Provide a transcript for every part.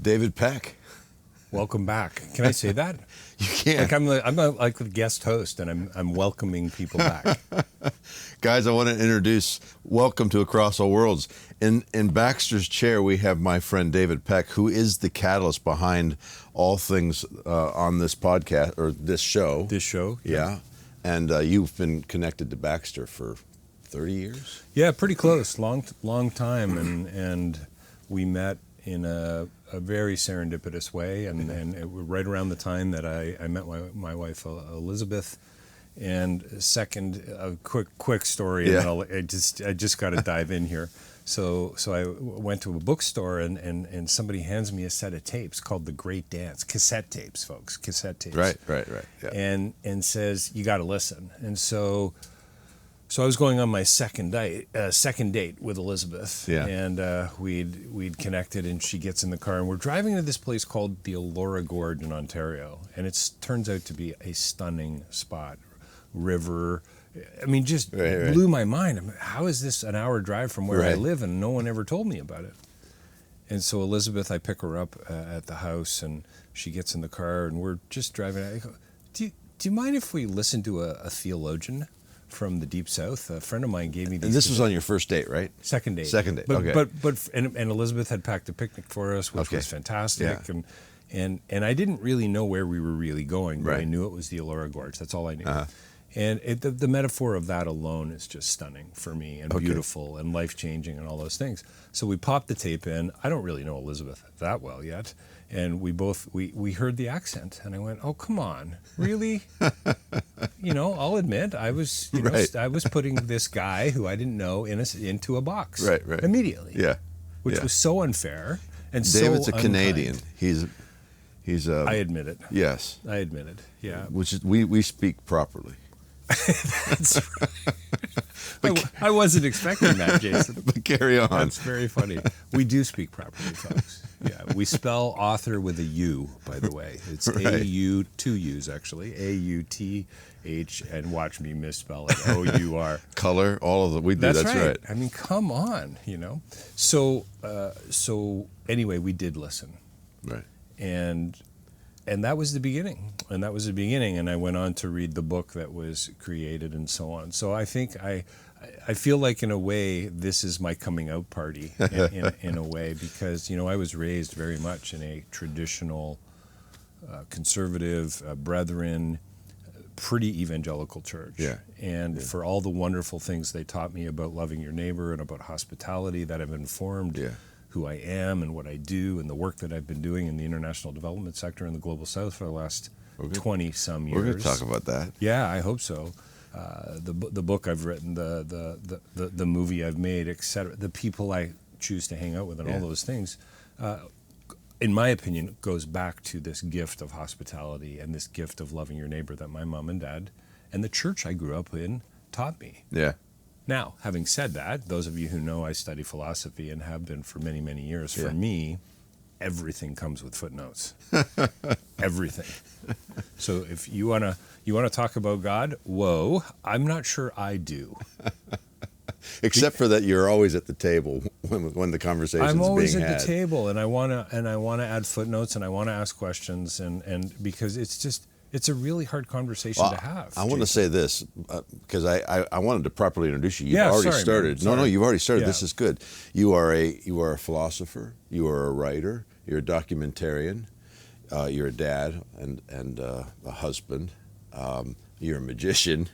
David Peck. Welcome back. Can I say that? You can. Like I'm like the guest host, and I'm welcoming people back. Guys, I want to introduce, welcome to Across All Worlds. In Baxter's chair, we have my friend David Peck, who is the catalyst behind all things on this podcast, or this show. This show? Yeah. And you've been connected to Baxter for 30 years? Yeah, pretty close. Long time. And we met in a very serendipitous way, and it was right around the time that I met my wife Elizabeth. And second, a quick story, yeah. And I just got to dive in here. So I went to a bookstore, and somebody hands me a set of tapes called The Great Dance, cassette tapes, folks, cassette tapes. Right. Yeah. And says you got to listen. And so I was going on my second date with Elizabeth, yeah. And we'd connected, and she gets in the car, and we're driving to this place called the Elora Gorge in Ontario, and it turns out to be a stunning spot, river. I mean, just blew my mind. I mean, how is this an hour drive from where I live, and no one ever told me about it? And so Elizabeth, I pick her up at the house, and she gets in the car, and we're just driving. I go, do you mind if we listen to a theologian from the Deep South? A friend of mine gave me these. And this was on your first date, right? Second date. Okay. But Elizabeth had packed a picnic for us, which was fantastic. Yeah. And I didn't really know where we were really going, but I knew it was the Elora Gorge. That's all I knew. Uh-huh. And the metaphor of that alone is just stunning for me, and beautiful and life-changing and all those things. So we popped the tape in. I don't really know Elizabeth that well yet. And we heard the accent, and I went, "Oh, come on, really?" I'll admit I was I was putting this guy who I didn't know into a box, right, immediately, which was so unfair and David's so a Canadian. Unkind. He's I admit it. Yes, I admit it. Yeah, which is we speak properly. That's right. I wasn't expecting that, Jason. But carry on. That's very funny. We do speak properly, folks. Yeah, we spell author with a U, by the way. It's A-U, two U's actually. A-U-T-H, and watch me misspell it. O-U-R. Color, all of them. We do. That's right. I mean, come on, So anyway, we did listen. Right. And that was the beginning. And I went on to read the book that was created and so on. So I think I feel like, in a way, this is my coming out party in a way, because, I was raised very much in a traditional, conservative, brethren, pretty evangelical church. Yeah. And for all the wonderful things they taught me about loving your neighbor and about hospitality that have informed who I am and what I do and the work that I've been doing in the international development sector in the Global South for the last 20-some years. We're going to talk about that. Yeah, I hope so. The book I've written, the movie I've made, etc. The people I choose to hang out with, and all those things, in my opinion, goes back to this gift of hospitality and this gift of loving your neighbor that my mom and dad and the church I grew up in taught me. Yeah. Now, having said that, those of you who know I study philosophy and have been for many, many years, for me, everything comes with footnotes. Everything. So if you wanna talk about God, I'm not sure I do. Except for that, you're always at the table when the conversation's being had. I'm always at the table, and I wanna add footnotes, and I wanna ask questions, and because it's a really hard conversation to have. I want to say this, because I wanted to properly introduce you. You've already started. No, you've already started. Yeah. This is good. You are a philosopher. You are a writer. You're a documentarian. You're a dad and a husband. You're a magician.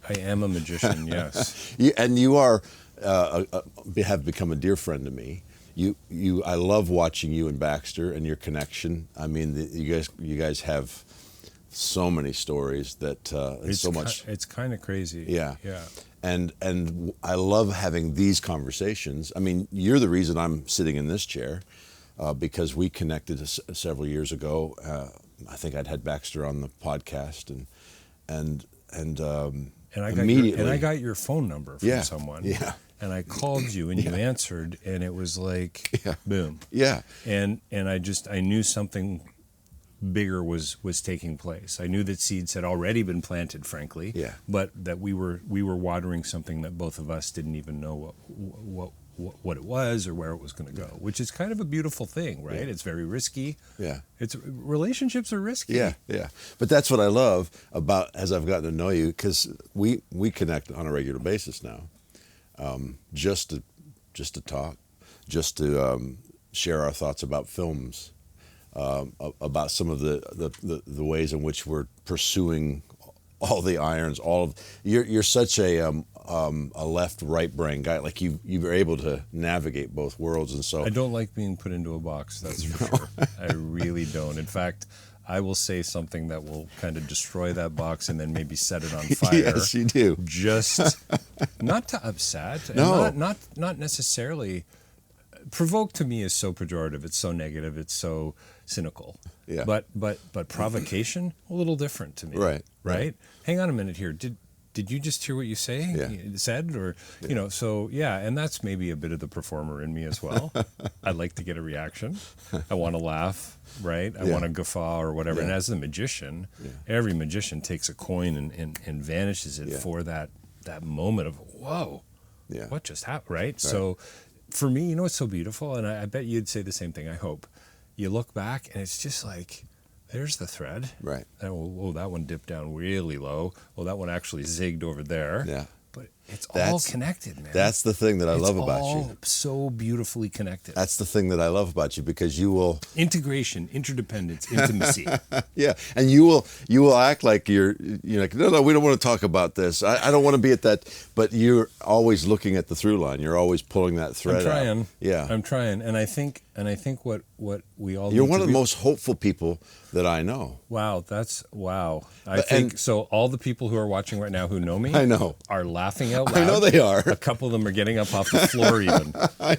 I am a magician, yes. And you are have become a dear friend to me. I love watching you and Baxter and your connection. I mean, you guys have so many stories that it's kind of crazy. Yeah. And I love having these conversations. I mean, you're the reason I'm sitting in this chair, because we connected several years ago. I think I'd had Baxter on the podcast, and I got your phone number from someone. Yeah. And I called you, and you answered, and it was like, boom. Yeah. And I knew something bigger was taking place. I knew that seeds had already been planted, frankly. Yeah. But that we were watering something that both of us didn't even know what what it was or where it was going to go, which is kind of a beautiful thing, right? It's very risky. Relationships are risky. Yeah. But that's what I love about, as I've gotten to know you, because we connect on a regular basis now, just to talk, just to share our thoughts about films, about some of the ways in which we're pursuing all the irons. You're such a left-right brain guy. Like you were able to navigate both worlds, and so I don't like being put into a box. That's for sure. I really don't. In fact, I will say something that will kind of destroy that box and then maybe set it on fire. Yes, you do. Just not to upset. No. And not necessarily. Provoke to me is so pejorative. It's so negative. It's so cynical. Yeah. But provocation, a little different to me. Right. Hang on a minute here. Did you just hear what you said? Or, and that's maybe a bit of the performer in me as well. I like to get a reaction. I want to laugh, right? I want to guffaw or whatever. And as a magician, every magician takes a coin and vanishes it for that moment of, whoa, what just happened, right? So for me, it's so beautiful, and I bet you'd say the same thing, I hope. You look back, and it's just like, there's the thread. Right. And, that one dipped down really low. Well, that one actually zigged over there. Yeah. But it's all connected, man. That's the thing that I love about you. It's all so beautifully connected. That's the thing that I love about you, because you will... Integration, interdependence, intimacy. Yeah, and you will act like you're like, no, we don't want to talk about this. I don't want to be at that. But you're always looking at the through line. You're always pulling that thread I'm trying. out. Yeah. I'm trying. And I think what we all... You're one of the most hopeful people that I know. Wow, I think so. All the people who are watching right now who know me, I know, are laughing out loud. I know they are. A couple of them are getting up off the floor even. I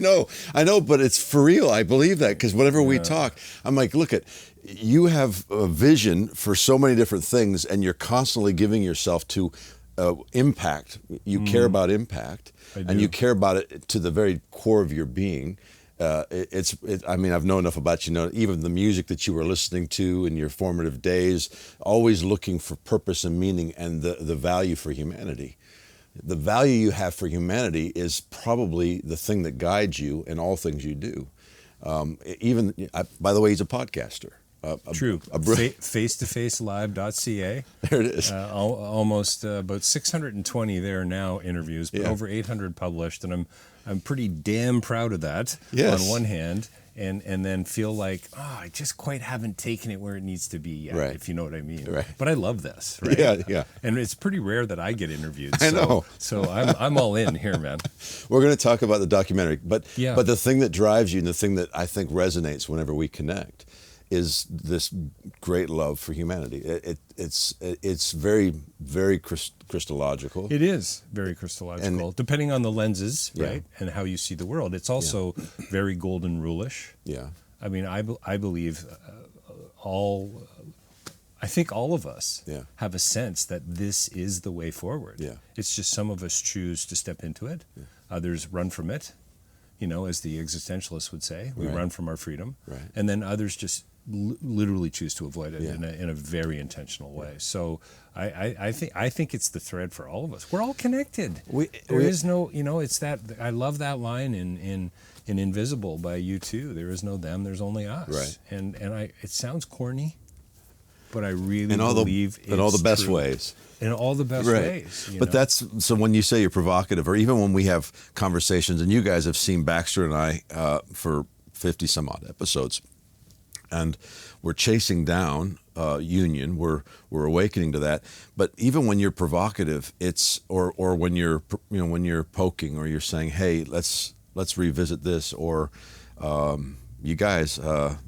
know, but it's for real. I believe that, because whenever we talk, I'm like, look you have a vision for so many different things, and you're constantly giving yourself to impact. You care about impact, and you care about it to the very core of your being. I mean, I've known enough about you, even the music that you were listening to in your formative days, always looking for purpose and meaning and the value for humanity. The value you have for humanity is probably the thing that guides you in all things you do. By the way, he's a podcaster. True. Face-to-facelive.ca. There it is. Almost about 620 there now interviews, but over 800 published, and I'm pretty damn proud of that. Yes. On one hand, and then feel like, I just quite haven't taken it where it needs to be yet, if you know what I mean. Right. But I love this, right? Yeah. And it's pretty rare that I get interviewed. I know. So I'm all in here, man. We're going to talk about the documentary, but the thing that drives you and the thing that I think resonates whenever we connect is this great love for humanity. It's very, very Christological. It is very Christological, and, depending on the lenses, right, and how you see the world. It's also very golden rule-ish. Yeah. I mean, I believe I think all of us have a sense that this is the way forward. Yeah. It's just some of us choose to step into it. Yeah. Others run from it, as the existentialists would say. We run from our freedom. Right. And then others just literally choose to avoid it in a very intentional way. So I think it's the thread for all of us. We're all connected. There is no, it's that, I love that line in Invisible by U2. There is no them, there's only us. Right. And it sounds corny, but I really believe it's in all the best true. ways. In all the best ways. But that's, so when you say you're provocative, or even when we have conversations, and you guys have seen Baxter and I for 50 some odd episodes, and we're chasing down union. We're awakening to that. But even when you're provocative, it's or when you're when you're poking, or you're saying, hey, let's revisit this, or you guys,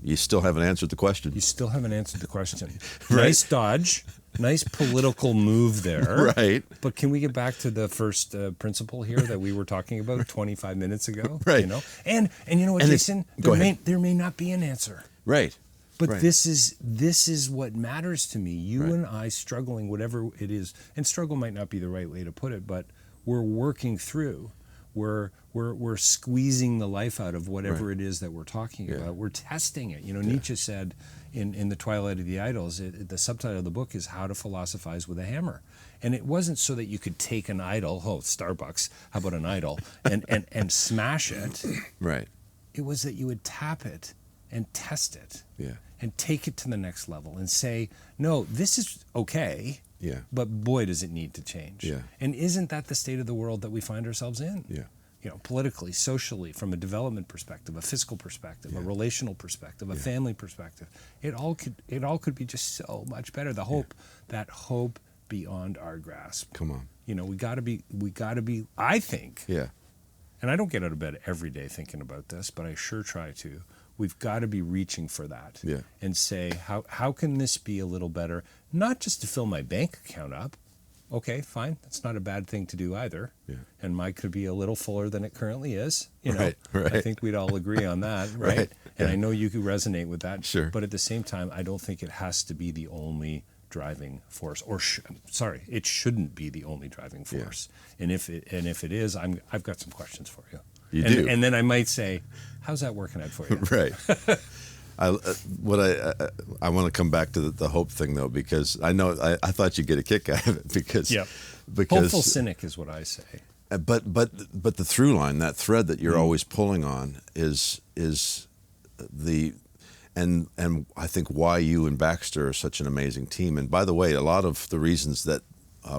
you still haven't answered the question. You still haven't answered the question. Nice dodge. Nice political move there. Right. But can we get back to the first principle here that we were talking about 25 minutes ago? Right. And you know what, Jason? There may not be an answer. Right. But this is what matters to me. You and I struggling, whatever it is, and struggle might not be the right way to put it, but we're working through. We're squeezing the life out of whatever it is that we're talking about. We're testing it. Nietzsche said, in The Twilight of the Idols, the subtitle of the book is How to Philosophize with a Hammer. And it wasn't so that you could take an idol, Starbucks, how about an idol, and smash it. Right. It was that you would tap it and test it. Yeah. And take it to the next level and say, no, this is okay, yeah, but boy, does it need to change. Yeah. And isn't that the state of the world that we find ourselves in? Yeah. You know, politically, socially, from a development perspective, a fiscal perspective, a relational perspective, a family perspective. It all could be just so much better. The hope, that hope beyond our grasp. Come on. You know, we gotta be, I think. Yeah. And I don't get out of bed every day thinking about this, but I sure try to. We've got to be reaching for that and say, how can this be a little better? Not just to fill my bank account up. Okay, fine. That's not a bad thing to do either. Yeah. And mine could be a little fuller than it currently is. You know, right. I think we'd all agree on that, right? And I know you could resonate with that. Sure. But at the same time, I don't think it has to be the only driving force. It shouldn't be the only driving force. Yeah. And if it is, I've got some questions for you. You do. And then I might say, how's that working out for you? Right. I want to come back to the hope thing, though, because I know I thought you'd get a kick out of it because hopeful cynic is what I say. But the through line, that thread that you're always pulling on is and I think why you and Baxter are such an amazing team. And by the way, a lot of the reasons that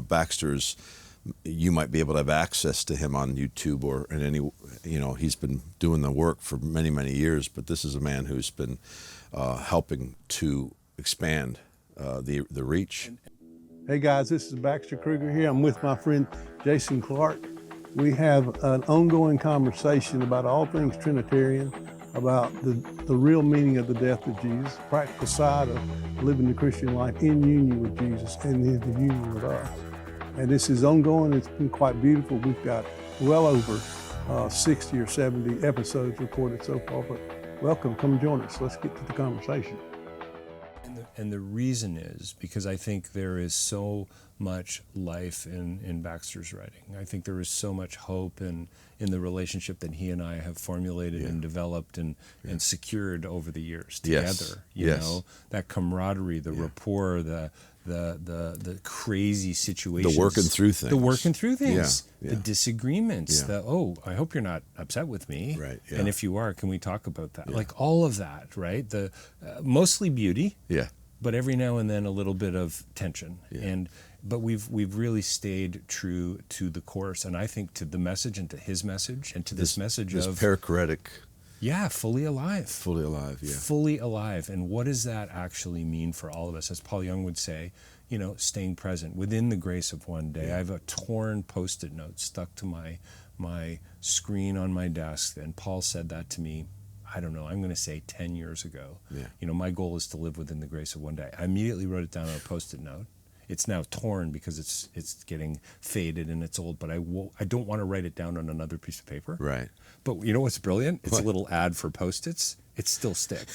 Baxter's, you might be able to have access to him on YouTube or in any, he's been doing the work for many, many years, but this is a man who's been helping to expand the reach. Hey guys, this is Baxter Kruger here. I'm with my friend Jason Clark. We have an ongoing conversation about all things Trinitarian, about the real meaning of the death of Jesus, practical side of living the Christian life in union with Jesus and in the union with us. And this is ongoing. It's been quite beautiful. We've got well over 60 or 70 episodes recorded so far, but welcome, come join us. Let's get to the conversation. And the reason is because I think there is so much life in Baxter's writing. I think there is so much hope in the relationship that he and I have formulated and developed and secured over the years together. You know, that camaraderie, the rapport, the crazy situations. The working through things. The disagreements. I hope you're not upset with me. Right. Yeah. And if you are, can we talk about that? Yeah. Like all of that, right? The mostly beauty. Yeah. But every now and then a little bit of tension. Yeah. But we've really stayed true to the course, and I think to the message and to his message and to this message of perichoretic. Yeah, fully alive. Fully alive, yeah. Fully alive. And what does that actually mean for all of us? As Paul Young would say, staying present within the grace of one day. I have a torn Post-it note stuck to my screen on my desk, and Paul said that to me, I don't know, I'm going to say 10 years ago. Yeah. My goal is to live within the grace of one day. I immediately wrote it down on a Post-it note. It's now torn because it's getting faded and it's old, but I don't want to write it down on another piece of paper. Right. But you know what's brilliant? It's a little ad for Post-its. It still sticks.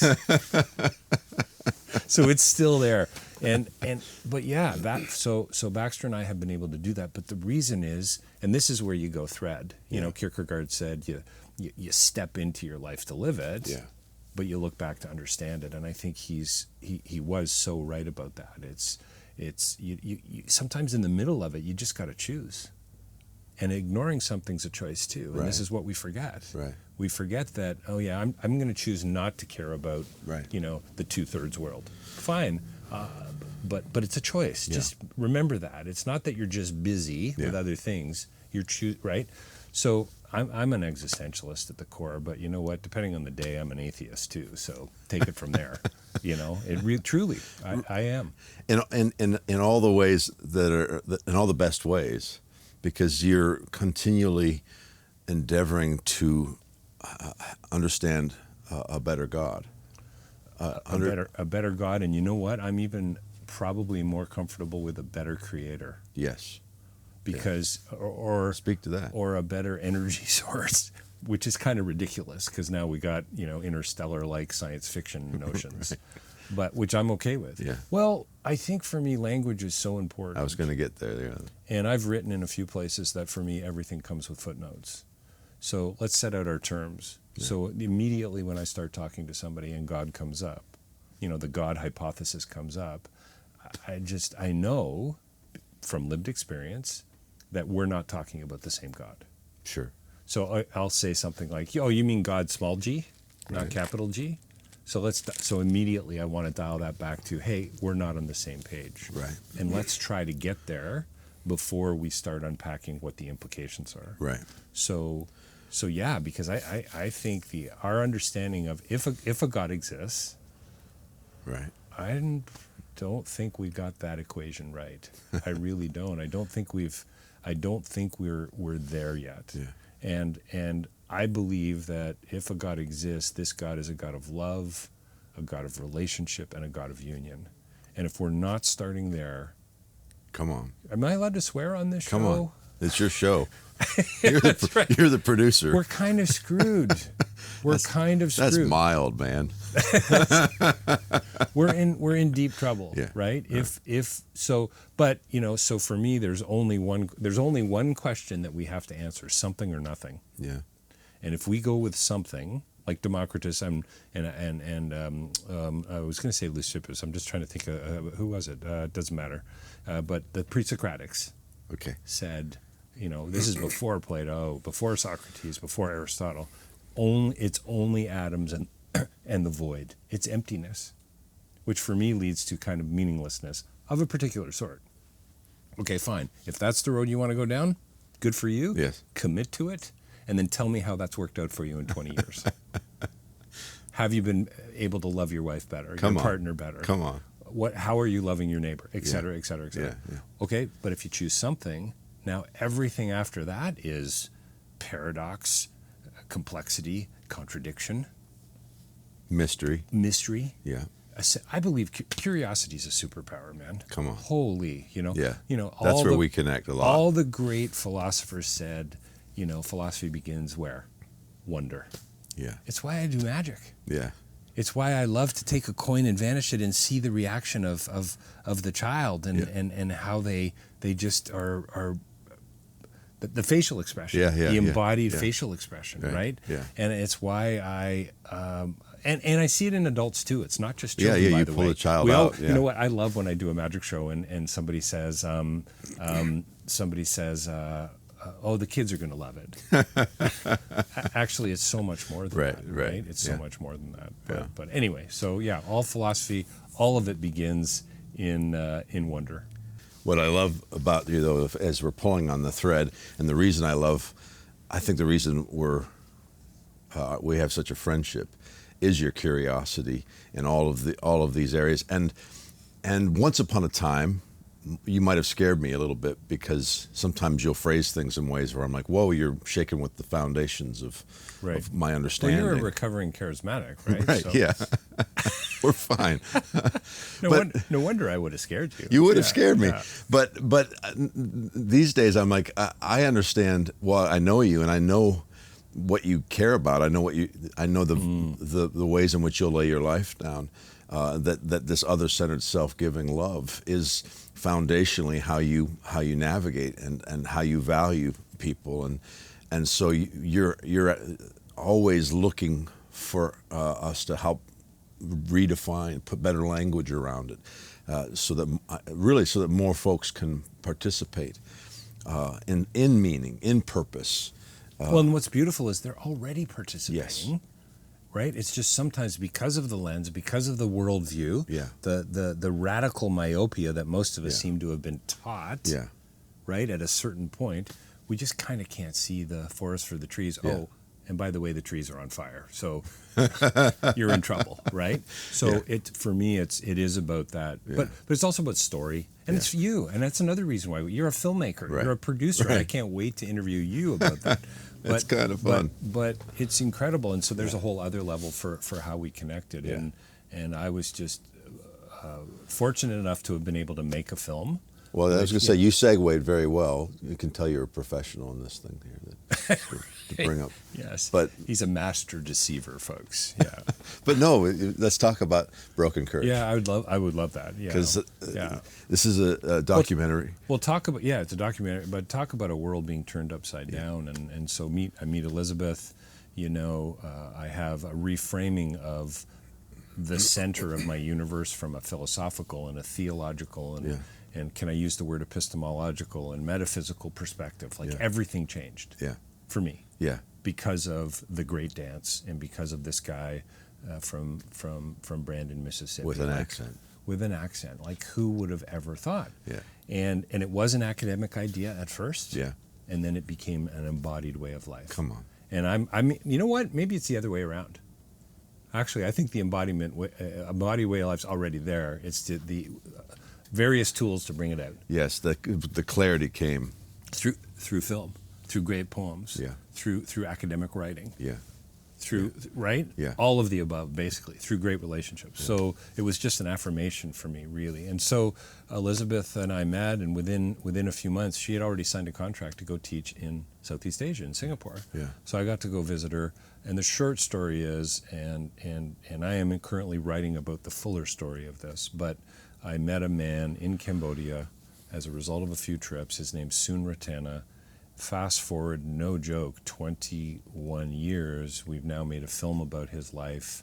So it's still there. But yeah, so Baxter and I have been able to do that. But the reason is, and this is where you go thread. Kierkegaard said you step into your life to live it. Yeah. But you look back to understand it. And I think he was so right about that. It's you sometimes in the middle of it, you just got to choose. And ignoring something's a choice too. And this is what we forget. Right. We forget that, I'm going to choose not to care about, the 2/3 world. Fine. But it's a choice. Yeah. Just remember that. It's not that you're just busy with other things. You're right? So I'm an existentialist at the core, but you know what? Depending on the day, I'm an atheist too. So take it from there. Truly, I am. In all the ways in all the best ways, because you're continually endeavoring to understand a better God. A better God, and you know what? I'm even probably more comfortable with a better creator. Yes. Because, or speak to that, or a better energy source, which is kind of ridiculous because now we got interstellar-like science fiction notions, but which I'm okay with. Yeah. Well, I think for me, language is so important. I was going to get there. Yeah. And I've written in a few places that for me everything comes with footnotes. So let's set out our terms. Yeah. So immediately when I start talking to somebody and God comes up, the God hypothesis comes up, I know from lived experience that we're not talking about the same God. Sure. So I'll say something like, "Oh, you mean God small g, not capital G?" So immediately I want to dial that back to, hey, we're not on the same page. Right. And let's try to get there before we start unpacking what the implications are. Right. So yeah, because I think our understanding of if a God exists, right, I don't think we got that equation right. I really don't. I don't think we're there yet. Yeah. And I believe that if a God exists, this God is a God of love, a God of relationship, and a God of union. And if we're not starting there, come on. Am I allowed to swear on this show? Come on. It's your show. You're the producer. We're kind of screwed. That's mild, man. We're in deep trouble, yeah. Right? So for me, there's only one question that we have to answer: something or nothing. Yeah. And if we go with something like Democritus, and I was going to say Leucippus. I'm just trying to think of who was it. It doesn't matter. But the pre-Socratics said, this is before Plato, before Socrates, before Aristotle. It's only atoms and the void. It's emptiness, which for me leads to kind of meaninglessness of a particular sort. Okay, fine. If that's the road you want to go down, good for you. Yes. Commit to it, and then tell me how that's worked out for you in 20 years. Have you been able to love your wife better, your partner better? Come on. How are you loving your neighbor, et cetera, et cetera, et cetera. Yeah. Okay, but if you choose something, now everything after that is paradox, complexity, contradiction, mystery. Yeah. I believe curiosity is a superpower, man. Come on. Holy, Yeah. That's where we connect a lot. All the great philosophers said, philosophy begins where? Wonder. Yeah. It's why I do magic. Yeah. It's why I love to take a coin and vanish it and see the reaction of the child and how they just are the facial expression, the embodied facial expression, right? Yeah. And it's why I and I see it in adults too. It's not just children. Yeah. By You the pull way. a child out. Yeah. You know what? I love when I do a magic show and somebody says, oh, the kids are going to love it. Actually, it's so much more than that, right? It's so much more than that. But anyway, so all philosophy, all of it begins in wonder. What I love about you, though, as we're pulling on the thread, and the reason I think the reason we have such a friendship is your curiosity in all of these areas. And once upon a time, you might have scared me a little bit because sometimes you'll phrase things in ways where I'm like, whoa, you're shaking with the foundations of my understanding. Well, you're a recovering charismatic, right? Right, so. Yeah. We're fine. No wonder I would have scared you. You would have scared me. Yeah. But these days I'm like, I understand, well, I know you and I know what you care about. I know the ways in which you'll lay your life down. That this other-centered, self-giving love is foundationally how you navigate and how you value people, and so you're always looking for us to help redefine, put better language around it, so that more folks can participate in meaning, in purpose. Well, and what's beautiful is they're already participating. Yes. Right? It's just sometimes because of the lens, because of the worldview, the radical myopia that most of us seem to have been taught, right? At a certain point, we just kind of can't see the forest for the trees. Yeah. Oh, and by the way, the trees are on fire. So you're in trouble, right? So for me, it is about that. Yeah. But it's also about story. And it's you. And that's another reason why you're a filmmaker. Right. You're a producer. Right. I can't wait to interview you about that. It's kind of fun. But it's incredible. And so there's a whole other level for how we connected. Yeah. And I was just fortunate enough to have been able to make a film. Well, I was going to say, you segued very well. You can tell you're a professional in this thing here to bring up. Yes. But he's a master deceiver, folks. Yeah. But no, let's talk about Broken Courage. Yeah, I would love that. Yeah. Because this is a documentary. Well, talk about it's a documentary, but talk about a world being turned upside down, and so I meet Elizabeth. I have a reframing of the center of my universe from a philosophical and a theological and can I use the word epistemological and metaphysical perspective? Like everything changed for me. Yeah. Because of the great dance and because of this guy from Brandon, Mississippi. With an accent. With an accent. Like, who would have ever thought? Yeah. And it was an academic idea at first. Yeah. And then it became an embodied way of life. Come on. And I'm you know what? Maybe it's the other way around. Actually, I think the embodied way of life's already there. It's the various tools to bring it out. Yes, the clarity came through film, through great poems, through academic writing, right? Yeah. All of the above, basically, through great relationships. Yeah. So it was just an affirmation for me, really. And so Elizabeth and I met, and within a few months, she had already signed a contract to go teach in Southeast Asia, in Singapore. Yeah. So I got to go visit her. And the short story is, and I am currently writing about the fuller story of this, but I met a man in Cambodia as a result of a few trips. His name's Sun Ratana. Fast forward, no joke, 21 years, we've now made a film about his life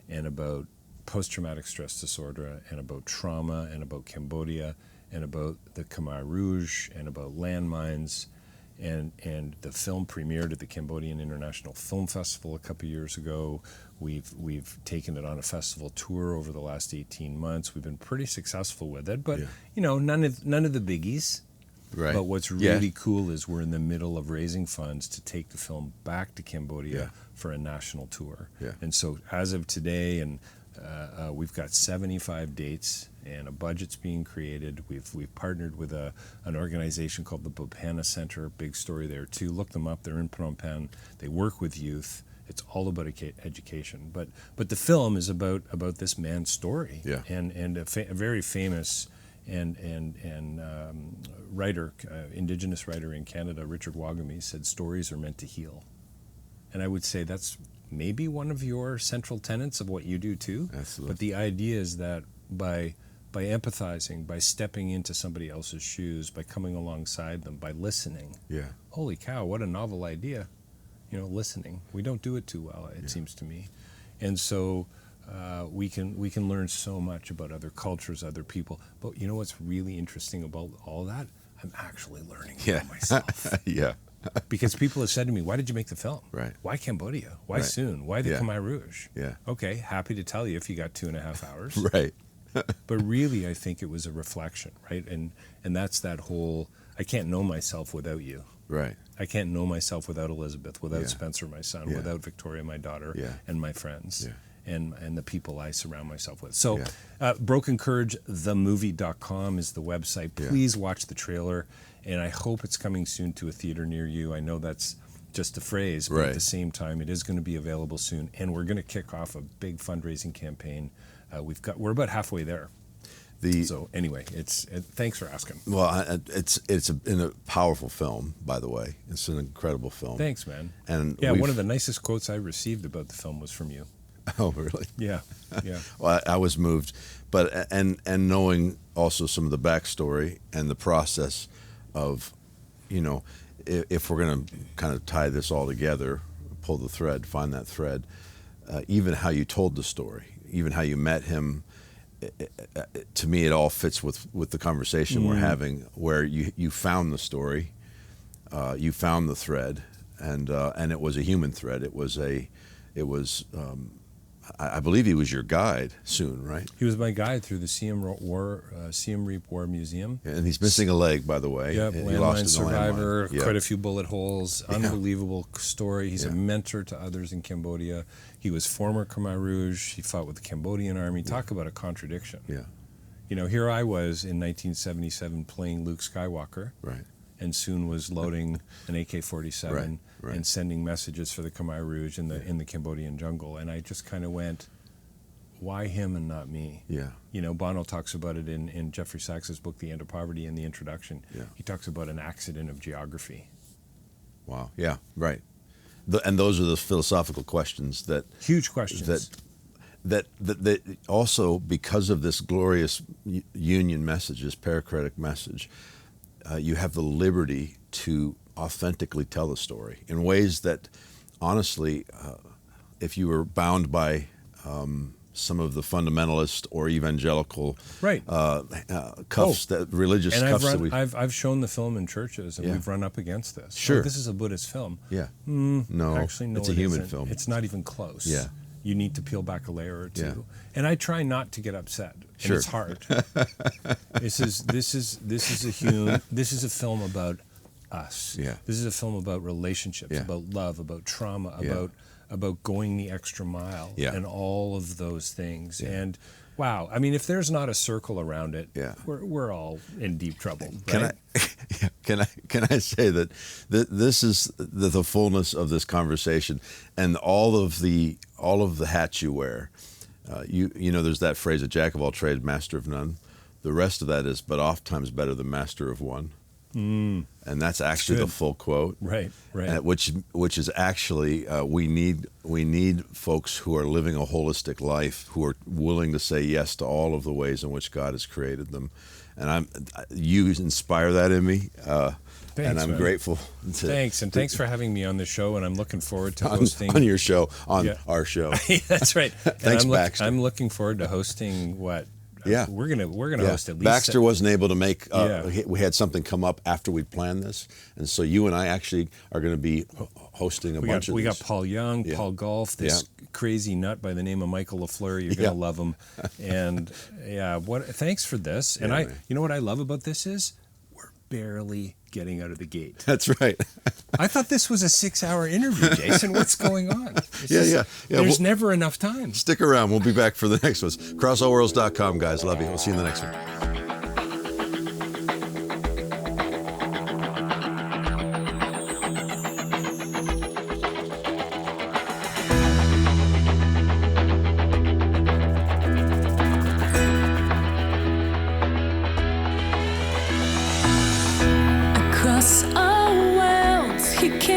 and about post-traumatic stress disorder and about trauma and about Cambodia and about the Khmer Rouge and about landmines. And the film premiered at the Cambodian International Film Festival a couple years ago. We've taken it on a festival tour over the last 18 months. We've been pretty successful with it, but none of the biggies. Right. But what's really cool is we're in the middle of raising funds to take the film back to Cambodia for a national tour. Yeah. And so as of today, and we've got 75 dates, and a budget's being created. We've partnered with an organization called the Bopana Center. Big story there too. Look them up. They're in Phnom Penh. They work with youth. It's all about education. But the film is about this man's story. Yeah. And a very famous and writer, Indigenous writer in Canada, Richard Wagamese, said stories are meant to heal. And I would say that's maybe one of your central tenets of what you do too. Absolutely. But the idea is that by empathizing, by stepping into somebody else's shoes, by coming alongside them, by listening. Yeah. Holy cow, what a novel idea. Listening. We don't do it too well, it seems to me. And so we can learn so much about other cultures, other people. But you know what's really interesting about all that? I'm actually learning about myself. Yeah. Because people have said to me, why did you make the film? Right. Why Cambodia? Why Sun? Why the Khmer Rouge? Yeah. Okay, happy to tell you if you got 2.5 hours. Right. But really, I think it was a reflection, right? And that's that whole, I can't know myself without you. Right. I can't know myself without Elizabeth, without Spencer, my son, without Victoria, my daughter, and my friends. Yeah. And the people I surround myself with. So Broken Courage, themovie.com is the website. Please watch the trailer, and I hope it's coming soon to a theater near you. I know that's just a phrase, but at the same time, it is going to be available soon, and we're going to kick off a big fundraising campaign. We're about halfway there. So anyway, thanks for asking. Well, it's a powerful film, by the way. It's an incredible film. Thanks, man. And one of the nicest quotes I received about the film was from you. Oh, really? Yeah. Well, I was moved, but and knowing also some of the backstory and the process of, if we're going to kind of tie this all together, pull the thread, find that thread, even how you told the story, even how you met him. To me, it all fits with the conversation we're having, where you found the story, you found the thread, and it was a human thread. It was I believe he was your guide soon, right? He was my guide through the Siem Reap War Museum. And he's missing a leg, by the way. Yep, landmine survivor, quite a few bullet holes, unbelievable story. He's a mentor to others in Cambodia. He was former Khmer Rouge. He fought with the Cambodian army. Talk about a contradiction. Yeah. Here I was in 1977 playing Luke Skywalker. Right. And soon was loading an AK-47 and sending messages for the Khmer Rouge in the Cambodian jungle. And I just kind of went, why him and not me? Yeah. Bono talks about it in Jeffrey Sachs's book, The End of Poverty, in the introduction. Yeah. He talks about an accident of geography. Wow. Yeah, right. And those are the philosophical questions that... Huge questions. That also, because of this glorious union message, this paracretic message, you have the liberty to authentically tell the story in ways that, honestly, if you were bound by some of the fundamentalist or evangelical right. cuffs, that religious cuffs that we. I've shown the film in churches, and Yeah. we've run up against this. Sure. This is a Buddhist film. Yeah. No, actually, no, it's a it human isn't. film. It's not even close. Yeah. You need to peel back a layer or two. Yeah. And I try not to get upset. Sure. And it's hard. This is a film about us. Yeah. This is a film about relationships, Yeah. about love, about trauma, Yeah. about going the extra mile, Yeah. and all of those things. Yeah. And wow, I mean, if there's not a circle around it, Yeah. we're all in deep trouble. Right? Can I say that this is the fullness of this conversation, and all of the hats you wear. You know, there's that phrase, a jack of all trades, master of none. The rest of that is, but oftentimes better than master of one. And that's actually the full quote. Right. Which is actually we need folks who are living a holistic life, who are willing to say yes to all of the ways in which God has created them. And you inspire that in me. Thanks, and I'm man. grateful. Thanks for having me on the show, and I'm looking forward to hosting on your show, our show. That's right. Thanks, Baxter. I'm looking forward to hosting what. Yeah, we're gonna host at least. Baxter wasn't able to make. We had something come up after we'd planned this, and so you and I actually are going to be hosting a bunch of. We got Paul Young, Paul Golf, this crazy nut by the name of Michael LaFleur. You're gonna love him, and thanks for this. And you know what I love about this is we're barely getting out of the gate. That's right. I thought this was a 6-hour interview, Jason. What's going on? Yeah. There's never enough time. Stick around. We'll be back for the next ones. CrossAllWorlds.com, guys. Love you. We'll see you in the next one. Across all worlds, you can